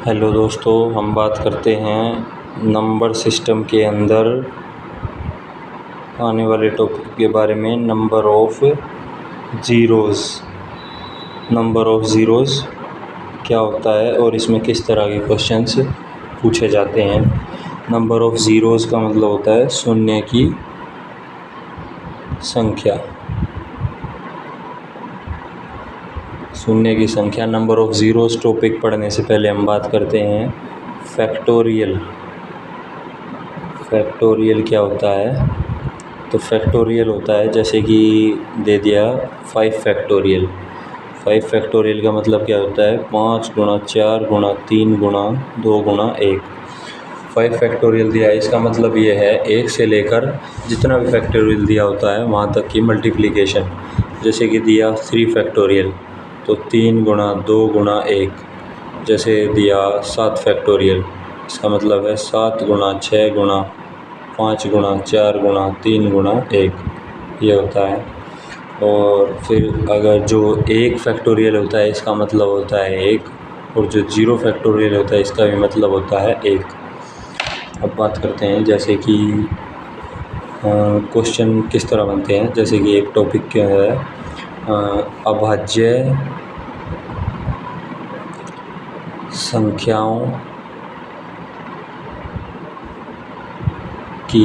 Hello दोस्तों, हम बात करते हैं नंबर सिस्टम के अंदर आने वाले टॉपिक के बारे में। Number of zeros. Number of zeros क्या होता है और इसमें किस तरह के क्वेश्चंस पूछे जाते हैं। नंबर ऑफ़ ज़ीरोज़ का मतलब होता है शून्य की संख्या। शून्य की संख्या। नंबर ऑफ़ ज़ीरोज़ टॉपिक पढ़ने से पहले हम बात करते हैं फैक्टोरियल। फैक्टोरियल क्या होता है? तो फैक्टोरियल होता है जैसे कि दे दिया 5 फैक्टोरियल। 5 फैक्टोरियल का मतलब क्या होता है? 5 गुणा 4 गुणा 3 गुणा 2 गुणा 1। 5 फैक्टोरियल दिया है, इसका मतलब ये है 1 से लेकर जितना भी फैक्टोरियल दिया होता है वहाँ तक की मल्टीप्लिकेशन। जैसे कि दिया 3 फैक्टोरियल तो 3 गुणा 2 गुणा 1। जैसे दिया 7 फैक्टोरियल, इसका मतलब है 7 गुणा 6 गुणा 5 गुणा 4 गुणा 3 गुणा 1, ये होता है। और फिर अगर जो 1 फैक्टोरियल होता है इसका मतलब होता है 1, और जो 0 फैक्टोरियल होता है इसका भी मतलब होता है 1। अब बात करते हैं जैसे कि क्वेश्चन किस तरह बनते हैं। जैसे कि एक टॉपिक क्या है, अभाज्य संख्याओं की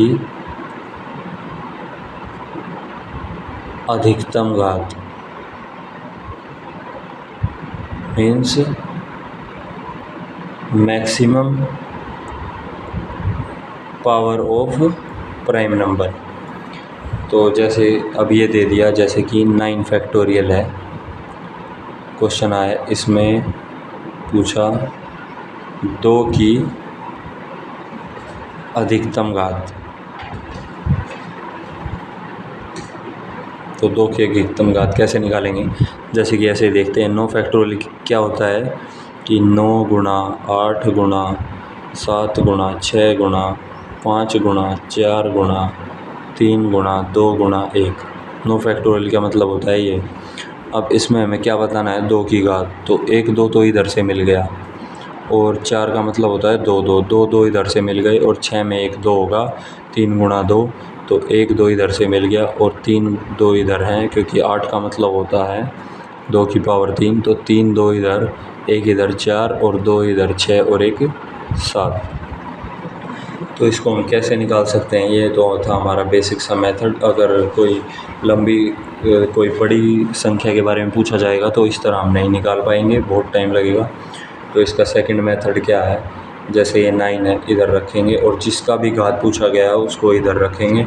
अधिकतम घात means maximum power of prime number. तो जैसे अब ये दे दिया, जैसे कि 9 फैक्टोरियल है, क्वेश्चन आया इसमें पूछा 2 की अधिकतम घात। तो 2 की अधिकतम घात कैसे निकालेंगे? जैसे कि ऐसे देखते हैं। 9 फैक्टोरियल क्या होता है कि 9 गुणा 8 गुणा 7 गुणा 6 गुणा 5 गुणा 4 गुणा 3 गुणा 2 गुणा 1। 9 फैक्टोरियल का मतलब होता है ये। अब इसमें हमें क्या बताना है? 2 की घात। तो 1 2 तो इधर से मिल गया, और 4 का मतलब होता है 2 2 2 2 इधर से मिल गए, और 6 में 1 2 होगा। 3 गुणा 2 तो 1 2 इधर से मिल गया, और 3 2 इधर हैं, क्योंकि 8 का मतलब होता है 2 की पावर 3। तो 3 2 इधर, 1 इधर 4, और 2 इधर 6, और 1 7। तो इसको हम कैसे निकाल सकते हैं? ये तो था हमारा बेसिक सा मेथड। अगर कोई लंबी कोई बड़ी संख्या के बारे में पूछा जाएगा तो इस तरह हम नहीं निकाल पाएंगे, बहुत टाइम लगेगा। तो इसका सेकंड मेथड क्या है? जैसे ये 9 है, इधर रखेंगे, और जिसका भी घात पूछा गया है उसको इधर रखेंगे।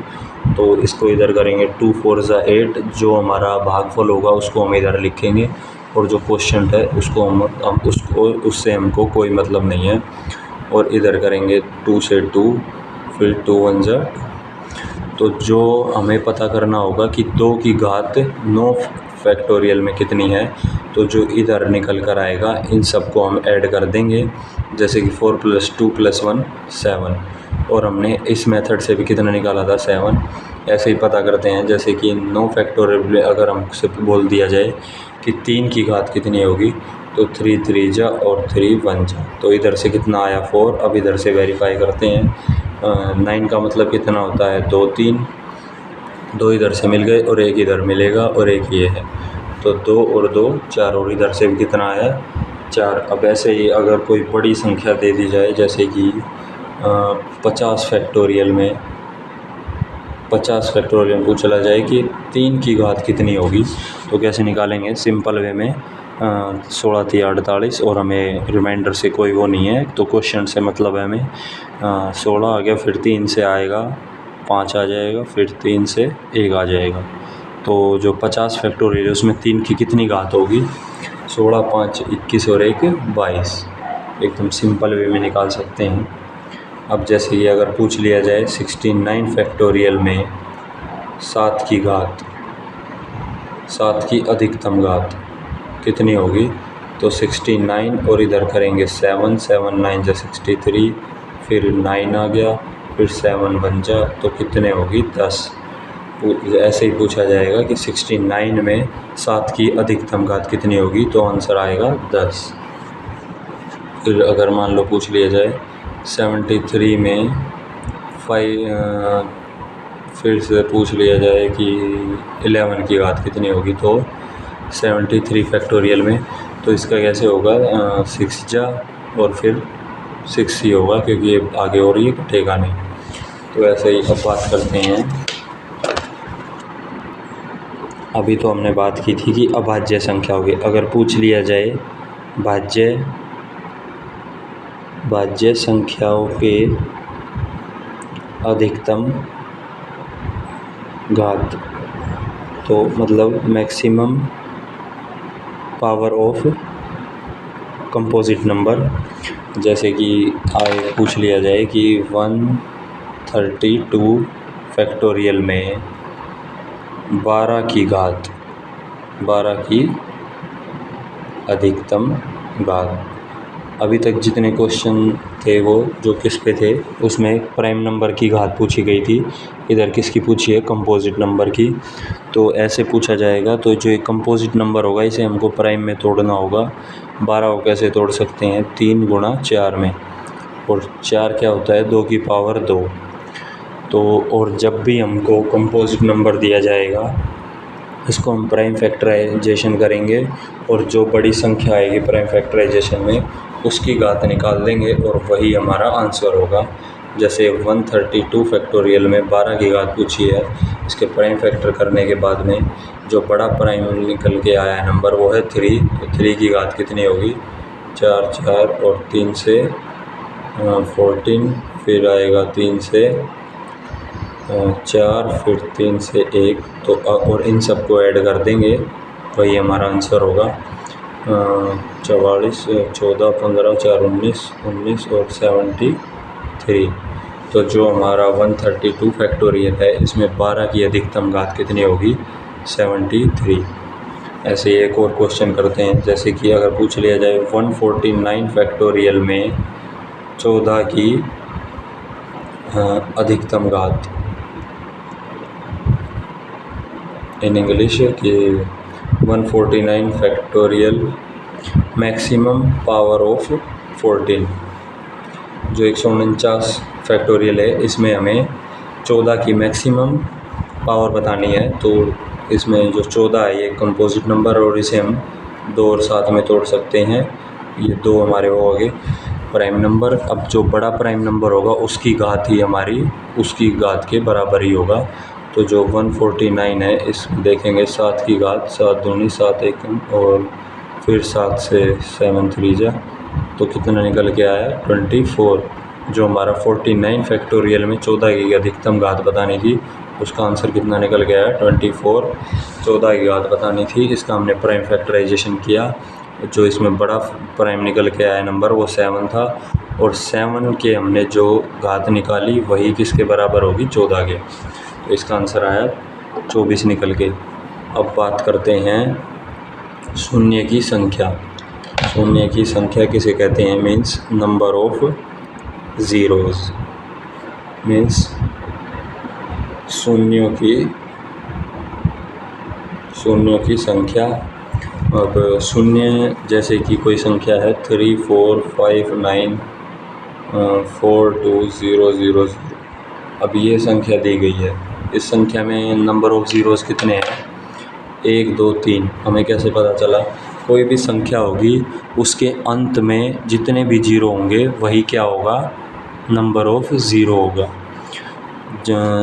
तो इसको इधर करेंगे 2 4 ज़ा 8। जो हमारा भागफल होगा उसको हम इधर लिखेंगे, और जो क्वोशिएंट है उसको हम उसको उससे हमको कोई मतलब नहीं है। और इधर करेंगे 2 से 2, फिर 2 1 ज़ा 2। तो जो हमें पता करना होगा कि 2 की घात 9 फैक्टोरियल में कितनी है, तो जो इधर निकल कर आएगा इन सब को हम ऐड कर देंगे। जैसे कि 4 + 2 + 1 7, और हमने इस मेथड से भी कितना निकाला था? 7। ऐसे ही पता करते हैं। जैसे कि 9 फैक्टोरियल में अगर हमसे बोल दिया जाए कि 3 की घात कितनी होगी, तो 3 3 ज़ा और 3 1 ज़ा। तो इधर से कितना आया? 4। अब इधर से वेरीफाई करते हैं। 9 का मतलब कितना होता है? 2 3, 2 इधर से मिल गए, और 1 इधर मिलेगा, और 1 ये है। तो 2 और 2 4, और इधर से भी कितना आया? 4। अब ऐसे ही अगर कोई बड़ी संख्या दे दी जाए, जैसे कि 50 फैक्टोरियल में, 50 फैक्टोरियल में पूछा जाए कि 3 की घात कितनी होगी, तो कैसे निकालेंगे? सिंपल वे में 16 3 48, और हमें रिमाइंडर से कोई वो नहीं है, तो क्वेश्चन से मतलब है हमें 16 आ गया, फिर 3 से आएगा 5 आ जाएगा, फिर 3 से 1 आ जाएगा। तो जो 50 फैक्टोरियल है उसमें 3 की कितनी घात होगी? 16 5 21, और 1 22। एकदम सिंपल वे में निकाल सकते हैं। अब जैसे ये अगर पूछ लिया जाए 69 फैक्टोरियल में 7 की घात, 7 की अधिकतम घात कितनी होगी, तो 69, और इधर करेंगे 7 7 9 ज़ा 63, फिर 9 आ गया, फिर 7 1 ज़ा, तो कितने होगी? 10। ऐसे ही पूछा जाएगा कि 69 में 7 की अधिकतम घात कितनी होगी, तो आंसर आएगा 10। फिर अगर मान लो पूछ लिया जाए 73 में 5, फिर से पूछ लिया जाए कि 11 की घात कितनी होगी, तो 73 फैक्टोरियल में तो इसका कैसे होगा 6 जा और फिर 6 ही होगा, क्योंकि ये आगे और ये कटेगा नहीं। तो ऐसे ही अब बात करते हैं। अभी तो हमने बात की थी कि अभाज्य संख्या होगी। अगर पूछ लिया जाए भाज्य संख्याओं के अधिकतम घात, तो मतलब maximum power of composite number, जैसे कि आगे पूछ लिया जाए कि 132 फैक्टोरियल में 12 की अधिकतम घात। अभी तक जितने क्वेश्चन थे वो जो किस पे थे, उसमें प्राइम नंबर की घात पूछी गई थी, इधर किसकी पूछी है, कंपोजिट नंबर की। तो ऐसे पूछा जाएगा, तो जो एक कंपोजिट नंबर होगा इसे हमको प्राइम में तोड़ना होगा। 12 को कैसे तोड़ सकते हैं, 3 गुणा 4 में, और 4 क्या होता है 2 की पावर 2। तो और जब भी हमको कंपोजिट नंबर दिया जाएगा इसको हम प्राइम फैक्टराइजेशन करेंगे, और जो बड़ी संख्या आएगी प्राइम फैक्टराइजेशन में उसकी घात निकाल देंगे और वही हमारा आंसर होगा। जैसे 132 फैक्टोरियल में 12 की घात पूछी है, इसके प्राइम फैक्टर करने के बाद में जो बड़ा प्राइम निकल के आया है नंबर वो है 3। तो 3 की घात कितनी होगी, 4 4 और 3 से 14, फिर आएगा 3 से 4, फिर 3 से 1, तो और इन सबको ऐड कर देंगे, वही हमारा आंसर होगा 44, 14, 15, 4, 19 और 73। तो जो हमारा 132 फैक्टोरियल है इसमें 12 की अधिकतम घात कितनी होगी, 73। ऐसे एक और क्वेश्चन करते हैं। जैसे कि अगर पूछ लिया जाए 149 फैक्टोरियल में 14 की अधिकतम घात, इन इंग्लिश कि 149 फैक्टोरियल मैक्सिमम पावर ऑफ 14। जो 149 फैक्टोरियल है इसमें हमें 14 की मैक्सिमम पावर बतानी है। तो इसमें जो 14 है ये कंपोजिट नंबर, और इसे हम 2 और 7 में तोड़ सकते हैं। ये 2 हमारे हो गए प्राइम नंबर। अब जो बड़ा प्राइम नंबर होगा उसकी घात ही हमारी उसकी घात के बराबर ही होगा। तो जो 149 है इसमें देखेंगे 7 की घात, 7 दूनी 7 1 और फिर 7 से 7 3 जा, तो कितना निकल के आया 24। जो हमारा 49 फैक्टोरियल में 14 की अधिकतम घात बतानी थी उसका आंसर कितना निकल के आया 24। 14 की घात बतानी थी, इसका हमने प्राइम फैक्टराइजेशन किया। जो इसमें बड़ा प्राइम निकल के आया नंबर वो 7 था, और 7 के हमने जो घात निकाली वही किसके बराबर होगी 14 के। तो इसका आंसर आया 24 निकल के। अब बात करते हैं शून्य की संख्या। शून्य की संख्या किसे कहते हैं, means number of zeros, means शून्यों की संख्या। अब शून्य जैसे कि कोई संख्या है 3 4 5 9 4 2 0 0 0। अब ये संख्या दी गई है, इस संख्या में नंबर ऑफ ज़ीरोज़ कितने हैं, 1 2 3। हमें कैसे पता चला, कोई भी संख्या होगी उसके अंत में जितने भी जीरो होंगे वही क्या होगा, नंबर ऑफ ज़ीरो होगा।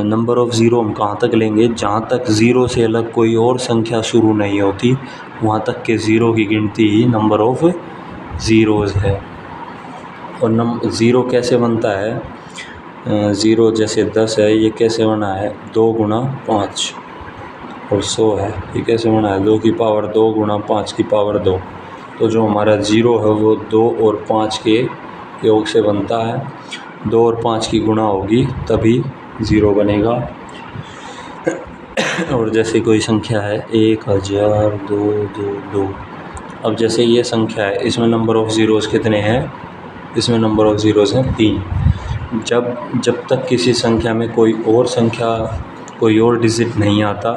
नंबर ऑफ ज़ीरो हम कहाँ तक लेंगे, जहाँ तक ज़ीरो से अलग कोई और संख्या शुरू नहीं होती वहाँ तक के ज़ीरो की गिनती ही नंबर ऑफ ज़ीरोज़ है। और ज़ीरो कैसे बनता है, ज़ीरो जैसे 10 है ये कैसे बना है, 2 गुणा 5, और 100 है ये कैसे बना है 2 की पावर 2 गुणा 5 की पावर 2। तो जो हमारा ज़ीरो है वो 2 और 5 के योग से बनता है। 2 और 5 की गुणा होगी तभी ज़ीरो बनेगा। और जैसे कोई संख्या है 1000 2 2 2। अब जैसे ये संख्या है इसमें नंबर ऑफ़ ज़ीरोज़ कितने हैं, इसमें नंबर ऑफ़ ज़ीरोज़ हैं 3। जब तक किसी संख्या में कोई और डिजिट नहीं आता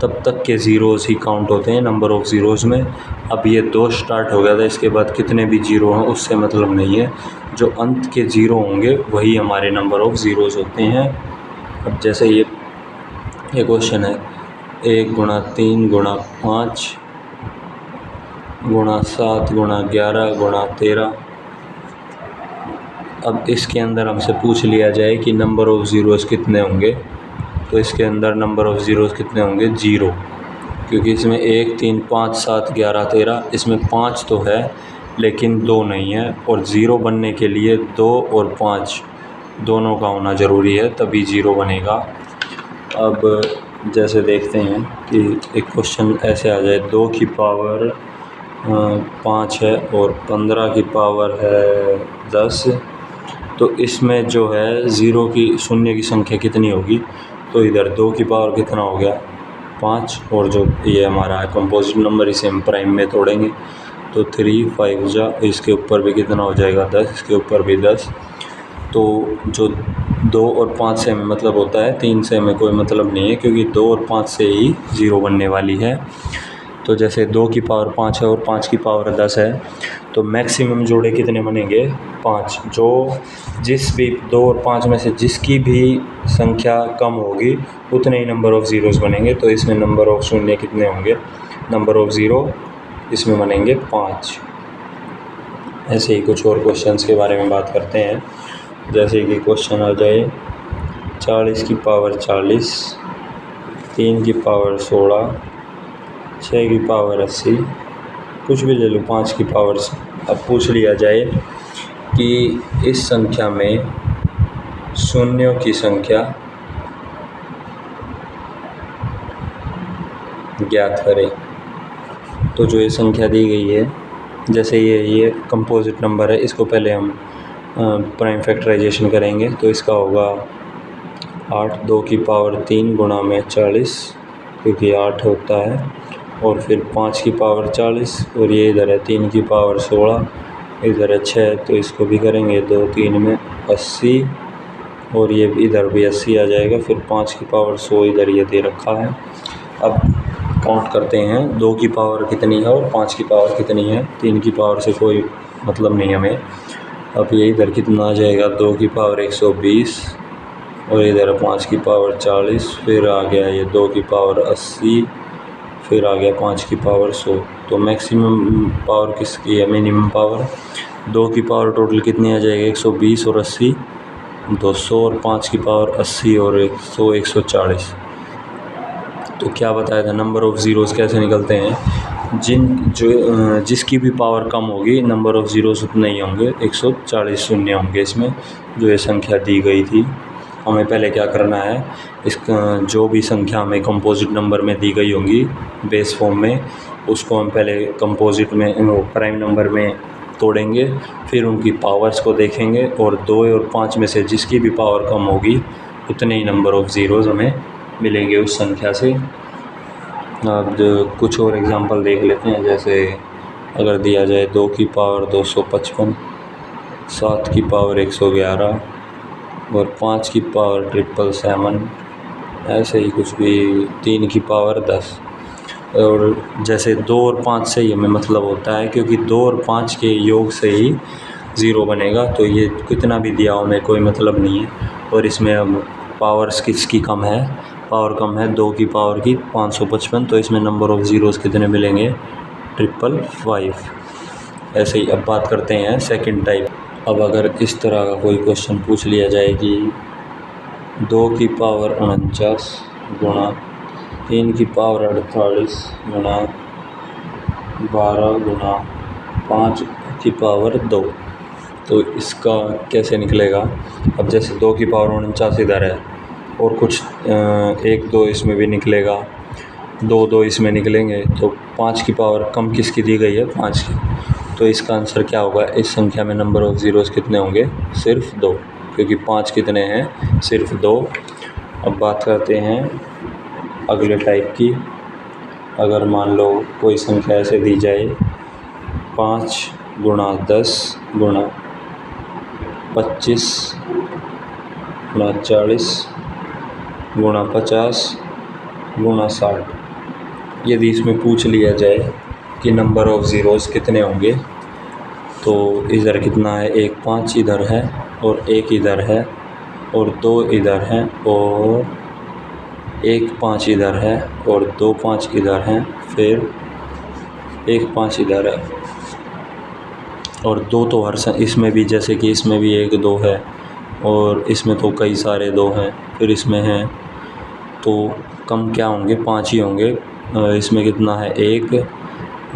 तब तक के ज़ीरोज़ ही काउंट होते हैं नंबर ऑफ़ ज़ीरोज़ में। अब ये 2 स्टार्ट हो गया था, इसके बाद कितने भी ज़ीरो हैं उससे मतलब नहीं है, जो अंत के ज़ीरो होंगे वही हमारे नंबर ऑफ़ ज़ीरोज़ होते हैं। अब जैसे ये क्वेश्चन है 1 गुणा 3 गुणा 5 गुणा 7 गुणा 11 गुणा 13। अब इसके अंदर हमसे पूछ लिया जाए कि नंबर ऑफ़ ज़ीरोज़ कितने होंगे, तो इसके अंदर नंबर ऑफ़ ज़ीरोज़ कितने होंगे, 0, क्योंकि इसमें 1 3 5 7 11 13, इसमें 5 तो है लेकिन 2 नहीं है, और 0 बनने के लिए 2 और 5 दोनों का होना ज़रूरी है तभी 0 बनेगा। अब जैसे देखते हैं कि एक क्वेश्चन ऐसे आ जाए 2 की पावर 5 है और 15 की पावर है 10, तो इसमें जो है ज़ीरो की शून्य की संख्या कितनी होगी, तो इधर 2 की पावर कितना हो गया 5, और जो ये हमारा है कंपोजिट नंबर, इसे हम प्राइम में तोड़ेंगे तो 3 5 जा, इसके ऊपर भी कितना हो जाएगा 10, इसके ऊपर भी 10। तो जो 2 और 5 से हमें मतलब होता है, 3 से हमें कोई मतलब नहीं है, क्योंकि 2 और 5 से ही 0 बनने वाली है। तो जैसे 2 की पावर 5 है और 5 की पावर 10 है, तो मैक्सिमम जोड़े कितने बनेंगे 5। जो जिस भी 2 और 5 में से जिसकी भी संख्या कम होगी उतने ही नंबर ऑफ़ ज़ीरोज़ बनेंगे। तो इसमें नंबर ऑफ़ शून्य कितने होंगे, नंबर ऑफ़ ज़ीरो इसमें बनेंगे 5। ऐसे ही कुछ और क्वेश्चंस के बारे में बात करते हैं। जैसे कि क्वेश्चन आ जाए 40 की पावर 40, 3 की पावर 16, 6 की पावर 80, कुछ भी ले लो, 5 की पावर से। अब पूछ लिया जाए कि इस संख्या में शून्यों की संख्या ज्ञात करें। तो जो ये संख्या दी गई है, जैसे ये कंपोजिट नंबर है, इसको पहले हम प्राइम फैक्टराइजेशन करेंगे, तो इसका होगा 8 2 की पावर 3 गुणा में 40, क्योंकि 8 होता है, और फिर 5 की पावर 40, और ये इधर है 3 की पावर 16, इधर है 6, तो इसको भी करेंगे 2 3 में 80, और ये इधर भी 80 आ जाएगा। फिर 5 की पावर 100 इधर ये दे रखा है। अब काउंट करते हैं 2 की पावर कितनी है और 5 की पावर कितनी है। 3 की पावर से कोई मतलब नहीं हमें। अब ये इधर कितना आ जाएगा, 2 की पावर 120, और इधर 5 की पावर 40, फिर आ गया ये 2 की पावर 80, फिर आ गया 5 की पावर 100। तो मैक्सिमम पावर किसकी है, मिनिमम पावर। 2 की पावर टोटल कितनी आ जाएगी, 120 और 80 200, और 5 की पावर 80 और 100 140। तो क्या बताया था, नंबर ऑफ़ ज़ीरोज़ कैसे निकलते हैं, जिसकी भी पावर कम होगी नंबर ऑफ़ ज़ीरोज़ उतने ही होंगे, 140 शून्य होंगे इसमें, जो ये संख्या दी गई थी। हमें पहले क्या करना है, जो भी संख्या हमें कंपोजिट नंबर में दी गई होंगी बेस फॉर्म में, उसको हम पहले कंपोजिट में प्राइम नंबर में तोड़ेंगे, फिर उनकी पावर्स को देखेंगे, और 2 और 5 में से जिसकी भी पावर कम होगी उतने ही नंबर ऑफ़ ज़ीरोज़ हमें मिलेंगे उस संख्या से। अब कुछ और एग्जांपल देख लेते हैं। जैसे अगर दिया जाए 2 की पावर 255, 7 की पावर 111 और 5 की पावर 777, ऐसे ही कुछ भी, 3 की पावर 10। और जैसे 2 और 5 से ही हमें मतलब होता है, क्योंकि 2 और 5 के योग से ही 0 बनेगा। तो ये कितना भी दिया हो हमें कोई मतलब नहीं है। और इसमें अब पावर्स किसकी कम है, पावर कम है 2 की पावर की 555, तो इसमें नंबर ऑफ़ ज़ीरोज़ कितने मिलेंगे, 555। ऐसे ही अब बात करते हैं सेकंड टाइप। अब अगर इस तरह का कोई क्वेश्चन पूछ लिया जाए कि 2 की पावर 49 गुणा 3 की पावर 48 गुणा 12 गुणा 5 की पावर 2, तो इसका कैसे निकलेगा। अब जैसे 2 की पावर 49 इधर है, और कुछ 1 2 इसमें भी निकलेगा, 2 2 इसमें निकलेंगे, तो 5 की पावर कम किसकी दी गई है, 5 की। तो इसका आंसर क्या होगा, इस संख्या में नंबर ऑफ़ ज़ीरोज़ कितने होंगे, सिर्फ 2, क्योंकि 5 कितने हैं, सिर्फ 2। अब बात करते हैं अगले टाइप की। अगर मान लो कोई संख्या ऐसे दी जाए 5 गुणा 10 गुणा 25 गुणा 40 गुणा 50 गुणा 60, यदि इसमें पूछ लिया जाए कि नंबर ऑफ़ ज़ीरोज़ कितने होंगे, तो इधर कितना है, 1 5 इधर है और 1 इधर है और 2 इधर हैं और 1 5 इधर है और 2 5 इधर हैं, फिर 1 5 इधर है और 2 तो इसमें भी, जैसे कि इसमें भी 1 2 है और इसमें तो कई सारे 2 हैं, फिर इसमें हैं, तो कम क्या होंगे, 5 ही होंगे। इसमें कितना है, 1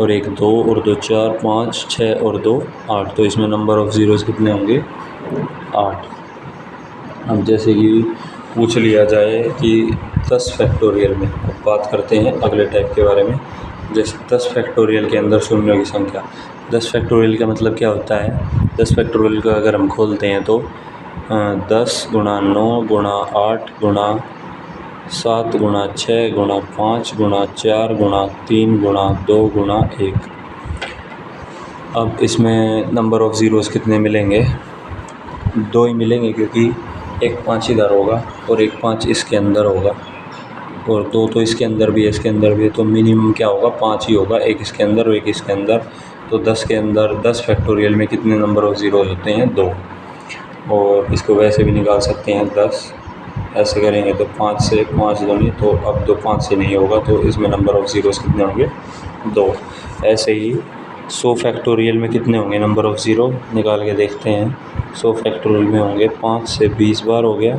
और 1 2 और 2 4 5 6 और 2 8, तो इसमें नंबर ऑफ़ ज़ीरोज़ कितने होंगे, 8। अब जैसे कि पूछ लिया जाए कि 10 फैक्टोरियल में, अब बात करते हैं अगले टाइप के बारे में। जैसे 10 फैक्टोरियल के अंदर शून्यों की संख्या। 10 फैक्टोरियल का मतलब क्या होता है, 10 फैक्टोरियल का अगर हम खोलते हैं तो 10 गुणा 9 गुणा 8 गुणा 7 गुणा 6 गुणा 5 गुणा 4 गुणा 3 गुणा 2 गुणा 1। अब इसमें नंबर ऑफ़ ज़ीरोज़ कितने मिलेंगे, 2 ही मिलेंगे, क्योंकि 1 5 इधर होगा और 1 5 इसके अंदर होगा और 2 तो इसके अंदर भी है, इसके अंदर भी है, तो मिनिमम क्या होगा, 5 ही होगा, 1 इसके अंदर और 1 इसके अंदर। तो 10 के अंदर 10 फैक्टोरियल में कितने नंबर ऑफ़ ज़ीरोज़ होते हैं, 2। और इसको वैसे भी निकाल सकते हैं, 10 ऐसे करेंगे तो 5 से 5 दूनी, तो अब 2 5 से नहीं होगा, तो इसमें नंबर ऑफ़ ज़ीरोज़ कितने होंगे, 2। ऐसे ही 100 फैक्टोरियल में कितने होंगे नंबर ऑफ़ ज़ीरो, निकाल के देखते हैं। 100 फैक्टोरियल में होंगे 5 से 20 बार हो गया,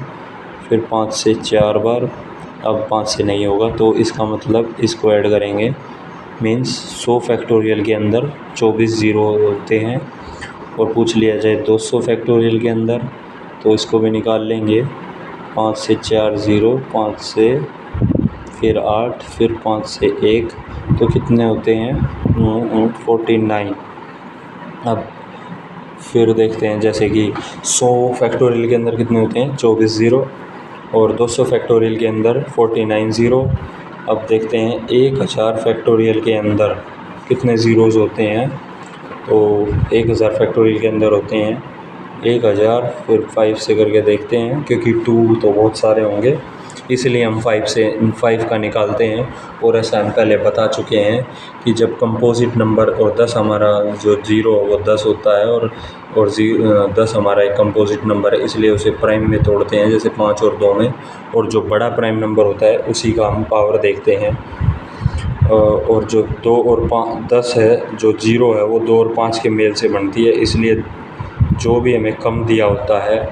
फिर 5 से 4 बार, अब 5 से नहीं होगा, तो इसका मतलब इसको ऐड करेंगे, मीन्स 100 फैक्टोरियल के अंदर 24 ज़ीरो होते हैं। और पूछ लिया जाए 200 फैक्टोरियल के अंदर, तो इसको भी निकाल लेंगे, 5 से 4 ज़ीरो, 5 से फिर 8, फिर 5 से 1, तो कितने होते हैं, 49। अब फिर देखते हैं, जैसे कि 100 फैक्टोरियल के अंदर कितने होते हैं, 24 ज़ीरो, और 200 फैक्टोरियल के अंदर 49 ज़ीरो। अब देखते हैं 1000 फैक्टोरियल के अंदर कितने ज़ीरोज़ होते हैं, तो 1000 फैक्टोरियल के अंदर होते हैं 1000, फिर 5 से करके देखते हैं, क्योंकि 2 तो बहुत सारे होंगे, इसलिए हम 5 का निकालते हैं। और ऐसा हम पहले बता चुके हैं कि जब कंपोजिट नंबर और 10 हमारा जो ज़ीरो वो 10 होता है और 10 हमारा एक कंपोजिट नंबर है, इसलिए उसे प्राइम में तोड़ते हैं, जैसे 5 और 2 में, और जो बड़ा प्राइम नंबर होता है उसी का हम पावर देखते हैं। और जो 2 और 10 है, जो ज़ीरो है वो 2 और 5 के मेल से बनती है, इसलिए जो भी हमें कम दिया होता है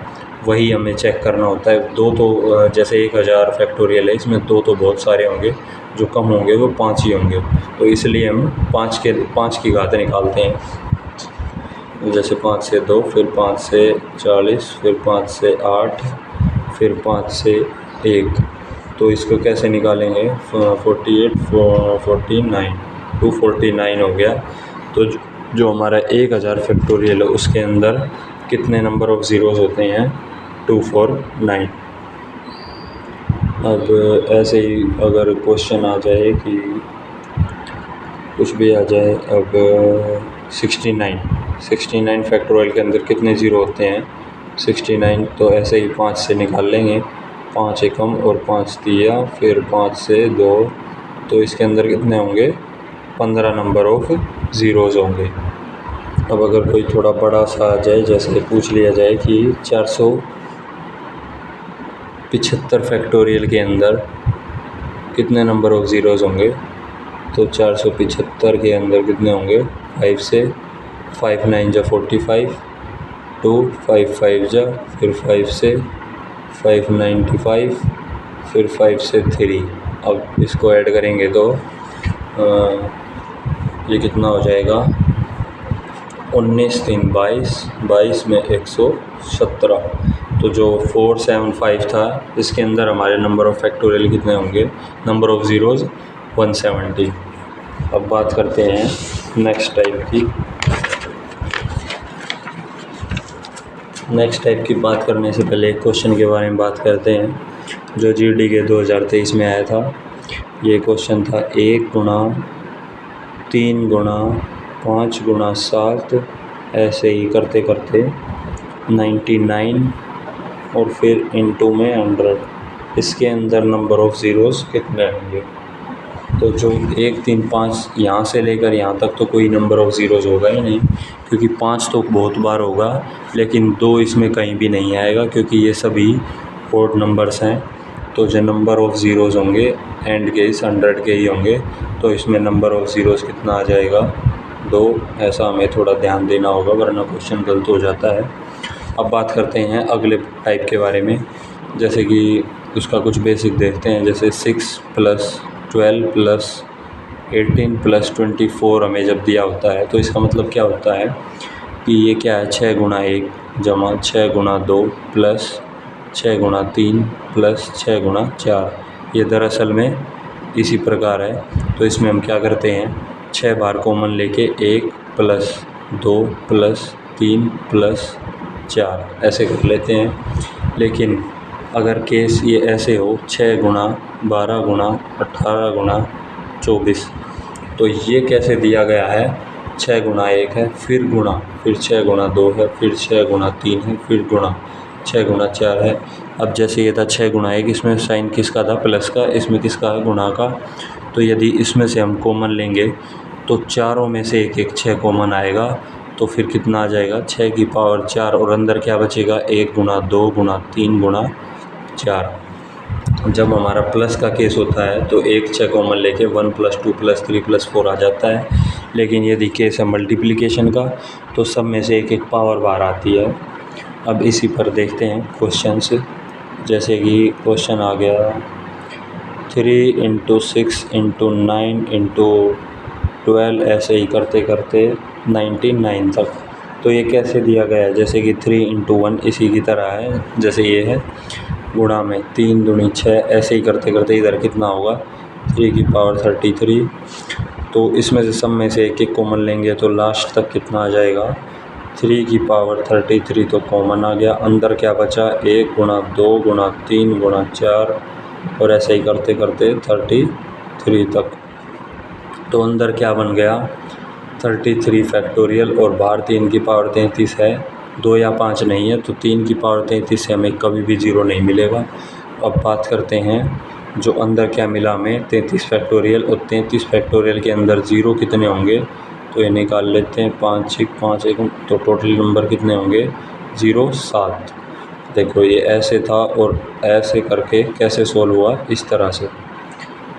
वही हमें चेक करना होता है। 2 तो जैसे 1000 फैक्टोरियल है, इसमें 2 तो बहुत सारे होंगे, जो कम होंगे वो 5 ही होंगे, तो इसलिए हम 5 की घात निकालते हैं। जैसे 5 से 2, फिर 5 से 40, फिर 5 से 8, फिर 5 से 1, तो इसको कैसे निकालेंगे, 48 49, 249 हो गया। तो जो हमारा 1000 फैक्टोरियल है उसके अंदर कितने नंबर ऑफ़ ज़ीरोज़ होते हैं, 249। अब ऐसे ही अगर क्वेश्चन आ जाए कि कुछ भी आ जाए, अब 69 फैक्टोरियल के अंदर कितने ज़ीरो होते हैं, 69, तो ऐसे ही 5 से निकाल लेंगे, 5 एकम और 5 तिया, फिर 5 से 2, तो इसके अंदर कितने होंगे, 15 नंबर ऑफ़ ज़ीरोज़ होंगे। अब अगर कोई थोड़ा बड़ा सा आ जाए, जैसे पूछ लिया जाए कि 475 फैक्टोरियल के अंदर कितने नंबर ऑफ़ ज़ीरोज़ होंगे, तो 475 के अंदर कितने होंगे, 5 से 5 9 जा 45, 2 5 5 जा, फिर 5 से 5 95, फिर 5 से 3। अब इसको ऐड करेंगे तो ये कितना हो जाएगा, 19 3 22, 22 में 117, तो जो 475 था इसके अंदर हमारे नंबर ऑफ़ फैक्टोरियल कितने होंगे, नंबर ऑफ़ ज़ीरोज़ 170। अब बात करते हैं नेक्स्ट टाइप की बात करने से पहले एक क्वेश्चन के बारे में बात करते हैं, जो जीडी के 2023 में आया था। ये क्वेश्चन था 1 गुणा 3 गुणा 5 गुणा 7, ऐसे ही करते करते 99 और फिर इनटू में 100, इसके अंदर नंबर ऑफ़ ज़ीरोज़ कितने होंगे। तो जो 1 3 5 यहाँ से लेकर यहाँ तक तो कोई नंबर ऑफ़ ज़ीरोज़ होगा ही नहीं, क्योंकि 5 तो बहुत बार होगा, लेकिन 2 इसमें कहीं भी नहीं आएगा क्योंकि ये सभी ऑड नंबर्स हैं। तो जो नंबर ऑफ़ ज़ीरोज़ होंगे एंड के इस 100 के ही होंगे, तो इसमें नंबर ऑफ़ ज़ीरोज़ कितना आ जाएगा, 2। ऐसा हमें थोड़ा ध्यान देना होगा वरना क्वेश्चन गलत हो जाता है। अब बात करते हैं अगले टाइप के बारे में, जैसे कि उसका कुछ बेसिक देखते हैं। जैसे 6 + 12 + 18 + 24 हमें जब दिया होता है तो इसका मतलब क्या होता है कि ये क्या है, 6 × 1 जमा 6 × 2 प्लस 6 × 3 प्लस 6 × 4। ये दरअसल में इसी प्रकार है। तो इसमें हम क्या करते हैं, 6 बार कॉमन लेके 1 + 2 + 3 + 4 ऐसे कर लेते हैं। लेकिन अगर केस ये ऐसे हो 6 × 12 × 18 × 24, तो ये कैसे दिया गया है, 6 × 1 है, फिर 6 × 2 है, फिर 6 × 3 है, फिर 6 × 4 है। अब जैसे ये था 6 × 1, इसमें साइन किसका था, प्लस का, इसमें किसका है, गुणा का। तो यदि इसमें से हम कॉमन लेंगे तो चारों में से एक 6 कॉमन आएगा, तो फिर कितना आ जाएगा, 6 की पावर 4 और अंदर क्या बचेगा, 1 × 2 × 3 × 4। जब हमारा प्लस का केस होता है तो 1 6 कॉमन लेके 1 + 2 + 3 + 4 आ जाता है। लेकिन यदि केस है मल्टीप्लिकेशन का तो सब में से एक पावर बाहर आती है। अब इसी पर देखते हैं क्वेश्चंस। जैसे कि क्वेश्चन आ गया 3 × 6 × 9 × 12, ऐसे ही करते करते 99 तक। तो ये कैसे दिया गया है, जैसे कि 3 × 1 इसी की तरह है, जैसे ये है, गुणा में 3 दूनी 6, ऐसे ही करते करते इधर कितना होगा, 3 की पावर 33। तो इसमें से सब में से एक कॉमन लेंगे तो लास्ट तक कितना आ जाएगा, 3 की पावर 33 तो कॉमन आ गया। अंदर क्या बचा, 1 × 2 × 3 × 4 और ऐसे ही करते करते 33 तक। तो अंदर क्या बन गया, 33 फैक्टोरियल, और बाहर 3 की पावर 33 है, 2 या 5 नहीं है, तो 3 की पावर 33 से हमें कभी भी 0 नहीं मिलेगा। अब बात करते हैं जो अंदर क्या मिला हमें, 33 फैक्टोरियल, और 33 फैक्टोरियल के अंदर 0 कितने होंगे, तो ये निकाल लेते हैं, 5 1 5 1, तो टोटल नंबर कितने होंगे, 0 7। देखो ये ऐसे था और ऐसे करके कैसे सोल्व हुआ, इस तरह से।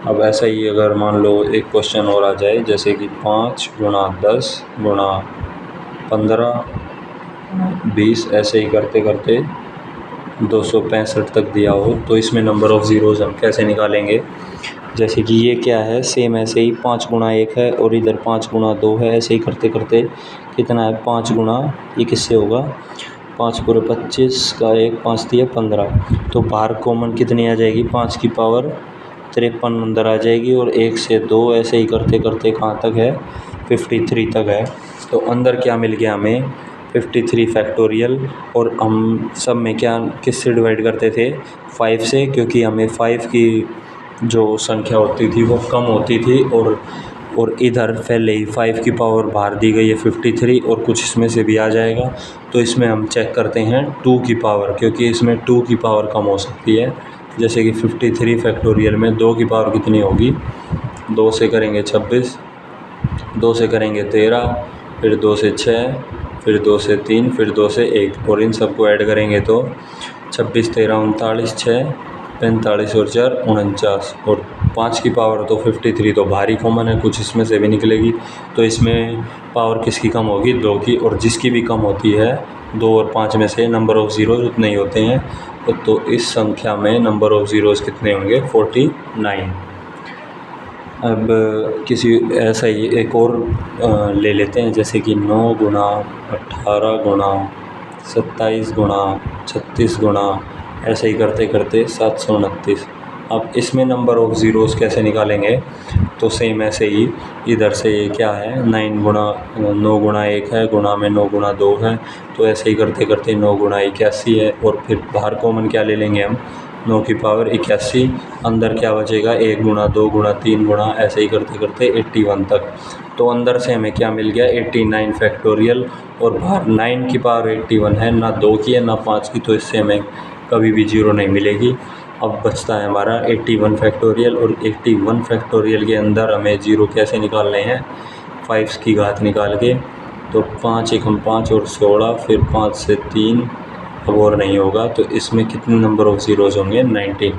अब ऐसा ही अगर मान लो एक क्वेश्चन और आ जाए, जैसे कि 5 × 10 × 15 20, ऐसे ही करते करते 265 तक दिया हो, तो इसमें नंबर ऑफ़ ज़ीरोज़ हम कैसे निकालेंगे। जैसे कि ये क्या है, सेम ऐसे ही 5 × 1 है और इधर 5 × 2 है, ऐसे ही करते करते कितना है, 5 गुना, ये किससे होगा, 5 पूरे 25 का 1 5 दिया 15। तो बाहर कॉमन कितनी आ जाएगी, 5 की पावर 53 अंदर आ जाएगी, और 1 से 2 ऐसे ही करते करते कहाँ तक है, 53 तक है। तो अंदर क्या मिल गया हमें, 53 फैक्टोरियल, और हम सब में क्या किससे डिवाइड करते थे, 5 से, क्योंकि हमें 5 की जो संख्या होती थी वो कम होती थी, और इधर पहले ही 5 की पावर बाहर दी गई है 53, और कुछ इसमें से भी आ जाएगा। तो इसमें हम चेक करते हैं 2 की पावर, क्योंकि इसमें 2 की पावर कम हो सकती है। जैसे कि 53 फैक्टोरियल में 2 की पावर कितनी होगी, 2 से करेंगे 26, 2 से करेंगे 13, फिर 2 से 6, फिर 2 से 3, फिर 2 से 1, और इन सबको ऐड करेंगे तो 26 13 39, 6 45 और 4 49, और 5 की पावर तो 53 तो भारी कॉमन है, कुछ इसमें से भी निकलेगी। तो इसमें पावर किसकी कम होगी, 2 की, और जिसकी भी कम होती है 2 और 5 में से नंबर ऑफ़ ज़ीरोज़ उतने ही होते हैं। तो इस संख्या में नंबर ऑफ़ ज़ीरोज़ कितने होंगे, 49। अब किसी ऐसा ही एक और ले लेते हैं, जैसे कि 9 × 18 × 27 × 36 ऐसे ही करते करते 729। अब इसमें नंबर ऑफ़ ज़ीरोज़ कैसे निकालेंगे, तो सेम ऐसे ही इधर से ये क्या है, 9 × 1 है, गुणा में 9 × 2 है, तो ऐसे ही करते करते 9 × 81 है, और फिर बाहर कॉमन क्या ले लेंगे हम, 9 की पावर 81, अंदर क्या बचेगा, 1 × 2 × 3 ऐसे ही करते करते 81 तक। तो अंदर से हमें क्या मिल गया, 89 फैक्टोरियल, और बाहर 9 की पावर 81 है, ना 2 की है ना 5 की, तो इससे हमें कभी भी 0 नहीं मिलेगी। अब बचता है हमारा 81 फैक्टोरियल, और 81 फैक्टोरियल के अंदर हमें ज़ीरो कैसे निकालने हैं, 5 की घात निकाल के। तो 5 एकम 5 और 16, फिर 5 से 3 अब और नहीं होगा, तो इसमें कितने नंबर ऑफ़ ज़ीरोज़ होंगे, 19।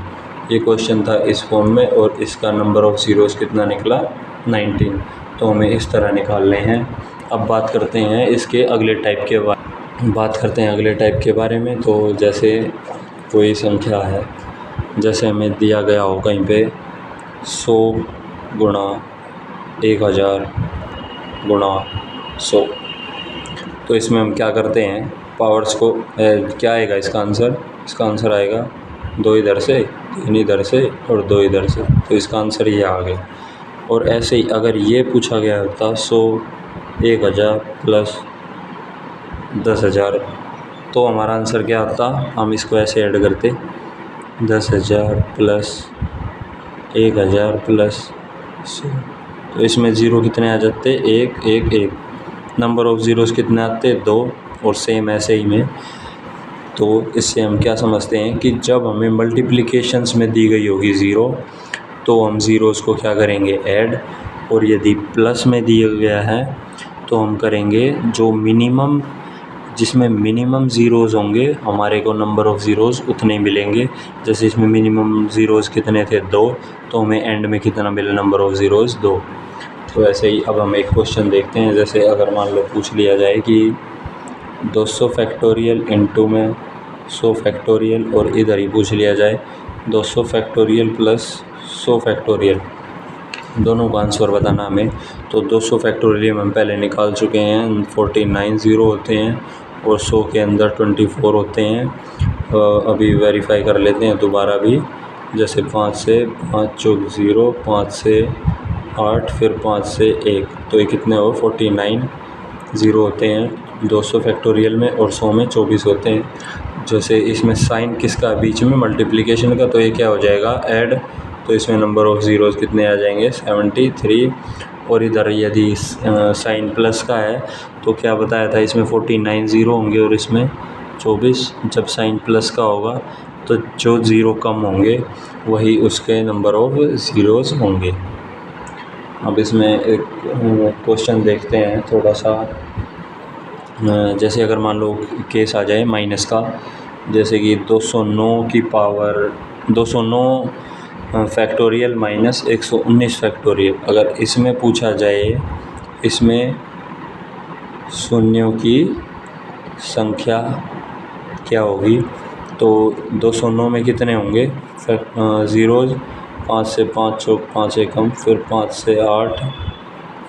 ये क्वेश्चन था इस फॉर्म में, और इसका नंबर ऑफ़ ज़ीरोज़ कितना निकला, 19। तो हमें इस तरह निकालने हैं। अब बात करते हैं इसके अगले टाइप के बारे में। तो जैसे कोई संख्या है, जैसे हमें दिया गया हो कहीं पे 100 गुणा 1000 गुणा 100, तो इसमें हम क्या करते हैं, पावर्स को क्या आएगा इसका आंसर आएगा 2 इधर से, 3 इधर से और 2 इधर से, तो इसका आंसर ये आ गया। और ऐसे ही अगर ये पूछा गया होता 100 1000 प्लस 10,000, तो हमारा आंसर क्या आता, हम इसको ऐसे ऐड करते 10,000 प्लस 1000 प्लस 100, तो इसमें ज़ीरो कितने आ जाते, 1 1 1। नंबर ऑफ़ ज़ीरोज़ कितने आते, 2। और सेम ऐसे ही में, तो इससे हम क्या समझते हैं कि जब हमें मल्टीप्लिकेशंस में दी गई होगी ज़ीरो, तो हम ज़ीरोज़ को क्या करेंगे, ऐड। और यदि प्लस में दिया गया है तो हम करेंगे जो मिनिमम, जिसमें मिनिमम ज़ीरोज़ होंगे, हमारे को नंबर ऑफ़ ज़ीरोज़ उतने मिलेंगे। जैसे इसमें मिनिमम ज़ीरोज़ कितने थे, 2, तो हमें एंड में कितना मिले, नंबर ऑफ़ ज़ीरोज़ 2। तो ऐसे ही अब हम एक क्वेश्चन देखते हैं। जैसे अगर मान लो पूछ लिया जाए कि 200 फैक्टोरियल इनटू में 100 फैक्टोरियल, और इधर ही पूछ लिया जाए 200 फैक्टोरियल प्लस 100 फैक्टोरियल, दोनों का आंसर बताना हमें। तो 200 फैक्टोरियल हम पहले निकाल चुके हैं, 49 ज़ीरो होते हैं, और 100 के अंदर 24 होते हैं। अभी वेरीफाई कर लेते हैं दोबारा भी। जैसे 5 से 5 चौक 0, 5 से 8, फिर 5 से 1, तो ये कितने हो, 49 ज़ीरो होते हैं 200 फैक्टोरियल में, और 100 में 24 होते हैं। जैसे इसमें साइन किसका बीच में, मल्टीप्लिकेशन का, तो ये क्या हो जाएगा, ऐड। तो इसमें नंबर ऑफ़ ज़ीरोज़ कितने आ जाएंगे, 73। और इधर यदि साइन प्लस का है तो क्या बताया था, इसमें 49 ज़ीरो होंगे और इसमें 24। जब साइन प्लस का होगा तो जो ज़ीरो कम होंगे वही उसके नंबर ऑफ़ ज़ीरोज़ होंगे। अब इसमें एक क्वेश्चन देखते हैं थोड़ा सा। जैसे अगर मान लो केस आ जाए माइनस का, जैसे कि 209 फैक्टोरियल माइनस 119 फैक्टोरियल। अगर इसमें पूछा जाए, इसमें शून्यों की संख्या क्या होगी, तो 209 में कितने होंगे ज़ीरोज़, 5 से 5 चौक 5 एकम, फिर 5 से 8,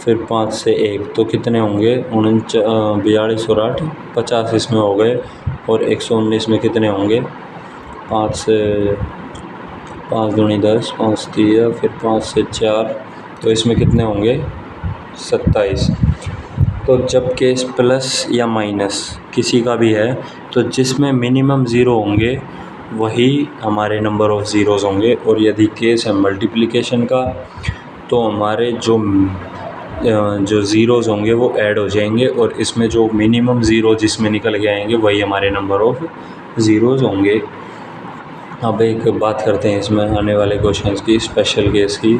फिर 5 से 1, तो कितने होंगे 42 और 8 50 इसमें हो गए। और 119 में कितने होंगे, 5 से 5 दूनी 10, 5 3, फिर 5 से 4, तो इसमें कितने होंगे 27। तो जब केस प्लस या माइनस किसी का भी है, तो जिसमें मिनिमम ज़ीरो होंगे वही हमारे नंबर ऑफ़ ज़ीरोज़ होंगे। और यदि केस है मल्टीप्लिकेशन का, तो हमारे जो ज़ीरोज़ होंगे वो ऐड हो जाएंगे, और इसमें जो मिनिमम ज़ीरो जिसमें निकल के आएंगे वही हमारे नंबर ऑफ़ ज़ीरोज़ होंगे। अब एक बात करते हैं इसमें आने वाले क्वेश्चंस की, स्पेशल केस की।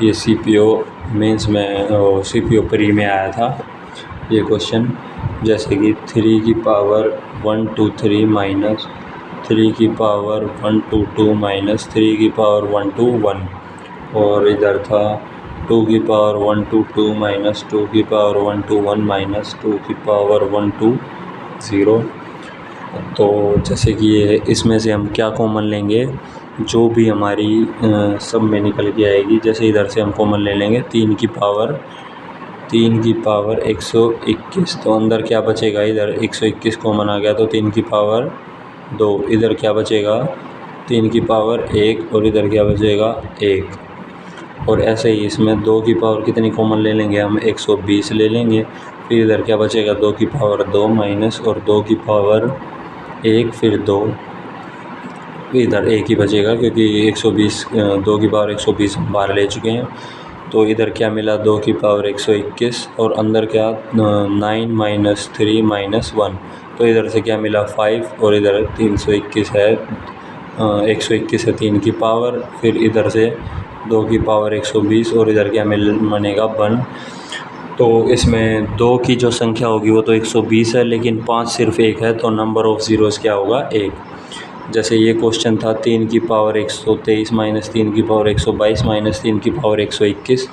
ये CPO मेंस में, CPO प्री में आया था ये क्वेश्चन। जैसे कि 3 की पावर 123 माइनस 3 की पावर 122 माइनस 3 की पावर 121, और इधर था 2 की पावर 122 माइनस 2 की पावर 121 माइनस 2 की पावर 120। तो जैसे कि ये, इसमें से हम क्या कॉमन लेंगे, जो भी हमारी सब में निकल के आएगी। जैसे इधर से हम कॉमन ले लेंगे 3 की पावर 121, तो अंदर क्या बचेगा, इधर 121 कॉमन आ गया, तो 3 की पावर 2, इधर क्या बचेगा 3 की पावर 1, और इधर क्या बचेगा 1। और ऐसे ही इसमें 2 की पावर कितनी कॉमन ले लेंगे हम, 120 ले लेंगे। फिर इधर क्या बचेगा, 2 की पावर 2 माइनस, और 2 की पावर 1, फिर 2, इधर 1 ही बचेगा क्योंकि 120 2 की पावर 120 हम बाहर ले चुके हैं। तो इधर क्या मिला, 2 की पावर 121, और अंदर क्या 9 माइनस 3 माइनस 1, तो इधर से क्या मिला 5, और इधर 321 है 121 है 3 की पावर, फिर इधर से 2 की पावर 120 और इधर क्या बनेगा 1। तो इसमें 2 की जो संख्या होगी वो तो 120 है, लेकिन 5 सिर्फ 1 है, तो नंबर ऑफ़ ज़ीरोज़ क्या होगा 1। जैसे ये क्वेश्चन था 3 की पावर 123 माइनस 3 की पावर 122 माइनस 3 की पावर 121,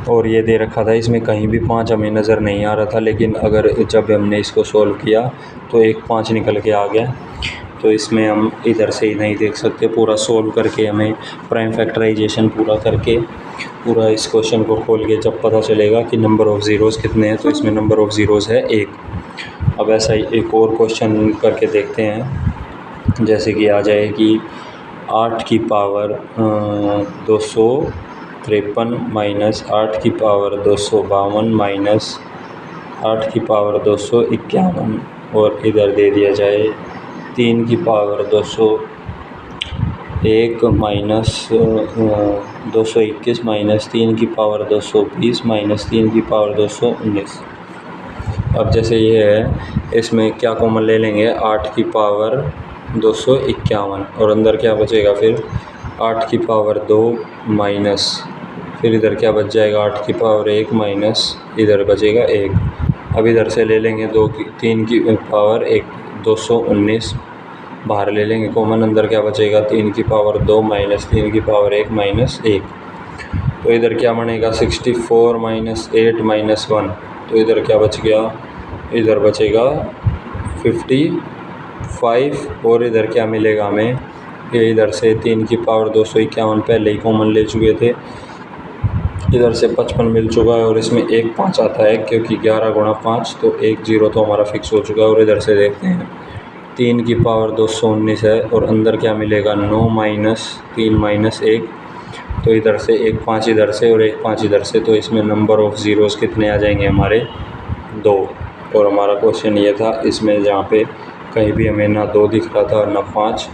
और ये दे रखा था, इसमें कहीं भी 5 हमें नज़र नहीं आ रहा था, लेकिन अगर जब हमने इसको सॉल्व किया तो एक 5 निकल के आ गया। तो इसमें हम इधर से ही नहीं देख सकते, पूरा सॉल्व करके हमें प्राइम फैक्टराइजेशन पूरा करके पूरा इस क्वेश्चन को खोल के जब पता चलेगा कि नंबर ऑफ़ ज़ीरोज़ कितने हैं, तो इसमें नंबर ऑफ़ ज़ीरोज़ है 1। अब ऐसा ही एक और क्वेश्चन करके देखते हैं। जैसे कि आ जाए कि 8 की पावर 253 माइनस 8 की पावर 252 माइनस 8 की पावर 251, और इधर दे दिया जाए 3 की पावर 201 माइनस 221 माइनस 3 की पावर 220 माइनस 3 की पावर 219। अब जैसे ये है, इसमें क्या कॉमन ले लेंगे, 8 की पावर 251 और अंदर क्या बचेगा फिर 8 की पावर 2 माइनस, फिर इधर क्या बच जाएगा 8 की पावर 1 माइनस इधर बचेगा 1। अब इधर से ले लेंगे 3 की पावर 1 219 बाहर ले लेंगे कॉमन, अंदर क्या बचेगा 3 की पावर 2 माइनस 3 की पावर 1 माइनस 1। तो इधर क्या बनेगा 64 माइनस 8 माइनस 1, तो इधर क्या बच गया, इधर बचेगा 55, और इधर क्या मिलेगा हमें, ये इधर से 3 की पावर 251 पहले ही कॉमन ले चुके थे, इधर से 55 मिल चुका है, और इसमें एक 5 आता है क्योंकि 11 गुणा 5, तो 1 0 तो हमारा फिक्स हो चुका है। और इधर से देखते हैं 3 की पावर 219 है, और अंदर क्या मिलेगा 9 माइनस 3 माइनस 1, तो इधर से एक 5 इधर से और एक 5 इधर से, तो इसमें नंबर ऑफ़ ज़ीरोज़ कितने आ जाएंगे हमारे 2। और हमारा क्वेश्चन ये था, इसमें जहाँ पे कहीं भी हमें ना 2 दिख रहा था ना 5,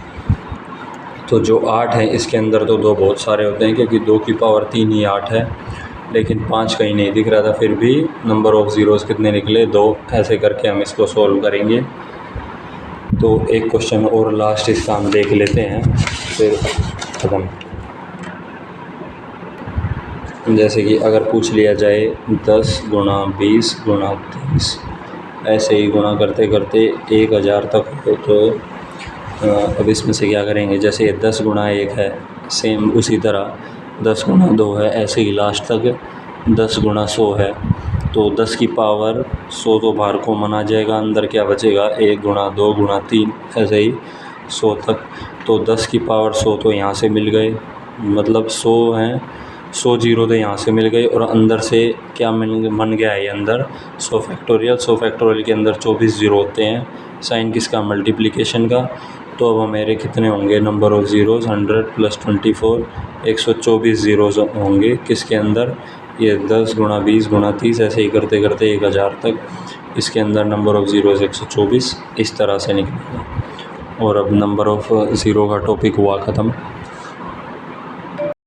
तो जो 8 है इसके अंदर तो 2 बहुत सारे होते हैं क्योंकि 2 की पावर 3 ही 8 है, लेकिन 5 कहीं नहीं दिख रहा था, फिर भी नंबर ऑफ़ ज़ीरोज़ कितने निकले 2। ऐसे करके हम इसको सॉल्व करेंगे। तो एक क्वेश्चन और लास्ट इसका हम देख लेते हैं, फिर ख़त्म। जैसे कि अगर पूछ लिया जाए 10 गुणा 20 गुणा 30, ऐसे ही गुणा करते करते 1000 तक हो, तो अब इसमें से क्या करेंगे, जैसे 10 गुणा 1 है, सेम उसी तरह 10 गुणा 2 है, ऐसे ही लास्ट तक 10 गुणा 100 है, तो 10 की पावर 100 तो बाहर कॉमन आ जाएगा, अंदर क्या बचेगा 1 गुणा 2 गुणा 3, ऐसे ही 100 तक। तो 10 की पावर 100 तो यहाँ से मिल गए, मतलब 100 हैं, 100 जीरो तो यहाँ से मिल गए, और अंदर से क्या बन गया है, ये अंदर 100 फैक्टोरियल। 100 फैक्टोरियल के अंदर 24 जीरो होते हैं, साइन किसका, मल्टीप्लिकेशन का। तो अब हमारे कितने होंगे नंबर ऑफ़ ज़ीरोज़, 100 + 24 124 ज़ीरोज़ होंगे किसके अंदर, ये 10 गुणा 20 गुणा 30, ऐसे ही करते करते 1000 तक इसके अंदर नंबर ऑफ़ ज़ीरोज़ 124 इस तरह से निकलेगा। और अब नंबर ऑफ़ ज़ीरो का टॉपिक हुआ ख़त्म।